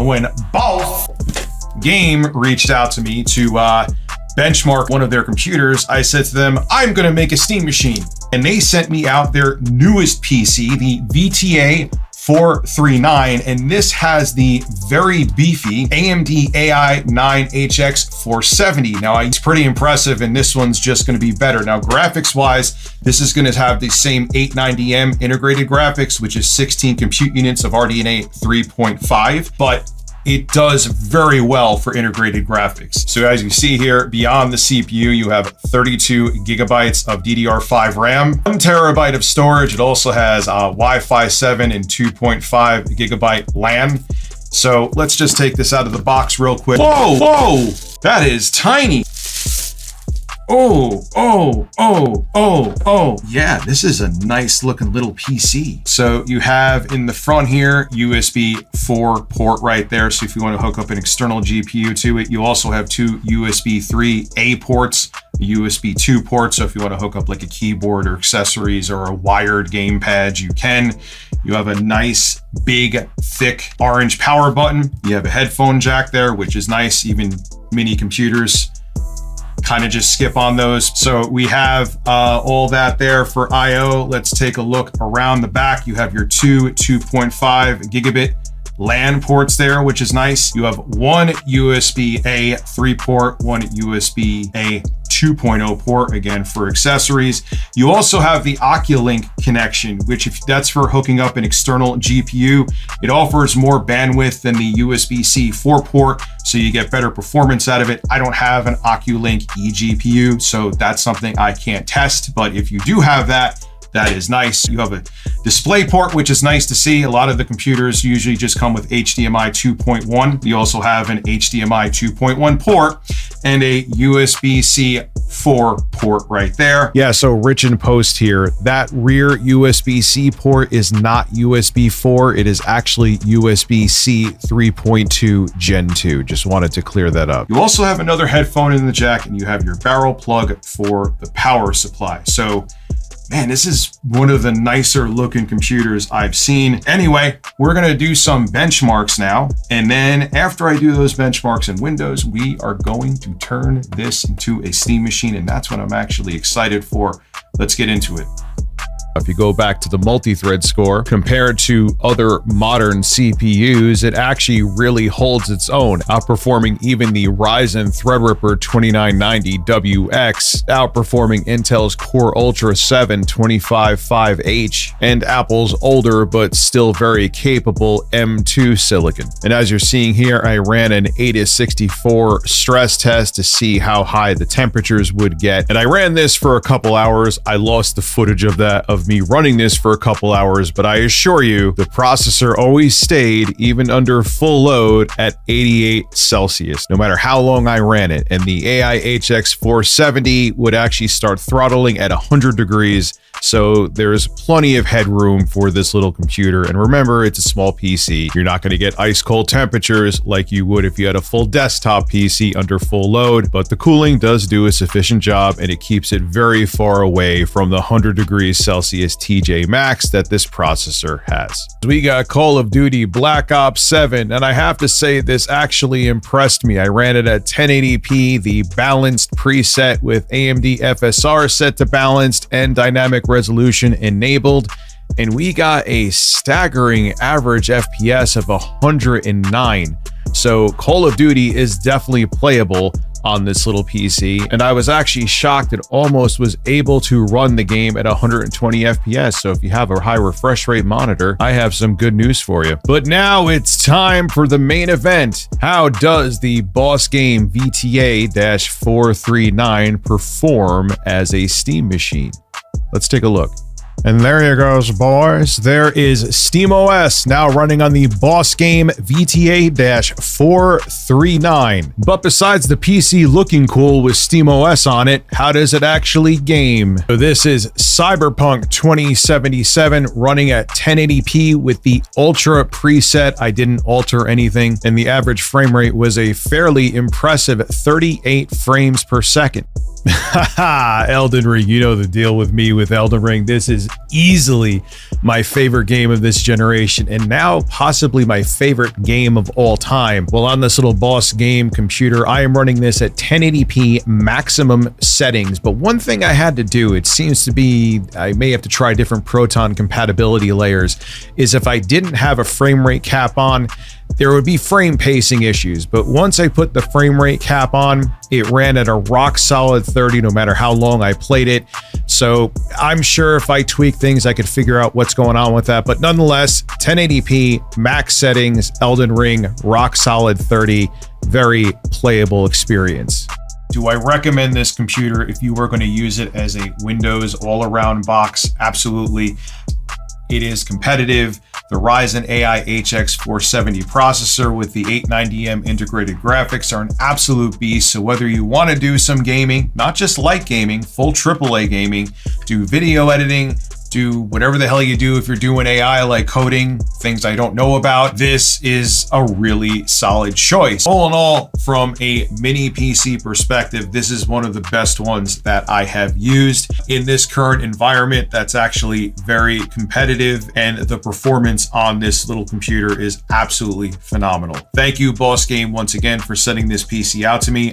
When BOSGAME reached out to me to benchmark one of their computers, I said to them, I'm going to make a Steam machine. And they sent me out their newest PC, the VTA-439, and this has the very beefy AMD AI9HX 470. Now, it's pretty impressive, and this one's just going to be better. Now, graphics-wise, this is going to have the same 890M integrated graphics, which is 16 compute units of RDNA 3.5, but it does very well for integrated graphics. So as you see here, beyond the CPU, you have 32 gigabytes of DDR5 RAM, 1 terabyte of storage. It also has Wi-Fi 7 and 2.5 gigabyte LAN. So let's just take this out of the box real quick. Whoa, that is tiny. Oh. Yeah, this is a nice looking little PC. So you have in the front here, USB 4 port right there. So if you want to hook up an external GPU to it, you also have 2 USB 3A ports, a USB 2 port. So if you want to hook up like a keyboard or accessories or a wired gamepad, you can. You have a nice, big, thick orange power button. You have a headphone jack there, which is nice. Even mini computers kind of just skip on those. So we have all that there for IO. Let's take a look around the back. You have your 2.5 gigabit LAN ports there, which is nice. You have 1 USB-A 3 port, 1 USB-A 2.0 port, again for accessories. You also have the Oculink connection, which if that's for hooking up an external GPU, it offers more bandwidth than the USB-C 4 port, so you get better performance out of it. I don't have an Oculink eGPU, so that's something I can't test, but if you do have that, that is nice. You have a display port, which is nice to see. A lot of the computers usually just come with HDMI 2.1. You also have an HDMI 2.1 port and a USB-C 4 port right there. Yeah, so rich in post here. That rear USB-C port is not USB 4. It is actually USB-C 3.2 Gen 2. Just wanted to clear that up. You also have another headphone in the jack, and you have your barrel plug for the power supply. So man, this is one of the nicer looking computers I've seen. Anyway, we're gonna do some benchmarks now. And then after I do those benchmarks in Windows, we are going to turn this into a Steam machine. And that's what I'm actually excited for. Let's get into it. If you go back to the multi-thread score, compared to other modern CPUs, it actually really holds its own, outperforming even the Ryzen Threadripper 2990WX, outperforming Intel's Core Ultra 7 255H, and Apple's older but still very capable M2 silicon. And as you're seeing here, I ran an AIDA64 stress test to see how high the temperatures would get. And I ran this for a couple hours. I lost the footage of that, of me running this for a couple hours, but I assure you the processor always stayed even under full load at 88 Celsius, no matter how long I ran it. And the AI-HX 470 would actually start throttling at 100 degrees. So there's plenty of headroom for this little computer. And remember, it's a small PC. You're not going to get ice cold temperatures like you would if you had a full desktop PC under full load, but the cooling does do a sufficient job, and it keeps it very far away from the 100 degrees Celsius TJ Max that this processor has. We got Call of Duty Black Ops 7, and I have to say this actually impressed me. I ran it at 1080p, the balanced preset with AMD FSR set to balanced and dynamic resolution enabled, and we got a staggering average FPS of 109. So Call of Duty is definitely playable on this little PC, and I was actually shocked it almost was able to run the game at 120 FPS. So if you have a high refresh rate monitor, I have some good news for you. But now it's time for the main event. How does the BOSGAME VTA-439 perform as a Steam machine? Let's take a look. And there you goes, boys. There is SteamOS now running on the BOSGAME VTA-439. But besides the PC looking cool with SteamOS on it, how does it actually game? So this is Cyberpunk 2077 running at 1080p with the Ultra preset. I didn't alter anything, and the average frame rate was a fairly impressive 38 frames per second. Elden Ring, you know the deal with me with Elden Ring. This is easily my favorite game of this generation, and now possibly my favorite game of all time. Well, on this little Boss Game computer, I am running this at 1080p maximum settings, but one thing I had to do, it seems to be, I may have to try different Proton compatibility layers, is if I didn't have a frame rate cap on, there would be frame pacing issues, but once I put the frame rate cap on, it ran at a rock solid 30 no matter how long I played it. So I'm sure if I tweak things, I could figure out what's going on with that. But nonetheless, 1080p, max settings, Elden Ring, rock solid 30, very playable experience. Do I recommend this computer if you were going to use it as a Windows all-around box? Absolutely. It is competitive. The Ryzen AI HX 470 processor with the 890M integrated graphics are an absolute beast. So whether you want to do some gaming, not just light gaming, full AAA gaming, do video editing, do whatever the hell you do if you're doing AI like coding, things I don't know about, this is a really solid choice. All in all, from a mini PC perspective, this is one of the best ones that I have used in this current environment. That's actually very competitive, and the performance on this little computer is absolutely phenomenal. Thank you, Boss Game, once again for sending this PC out to me.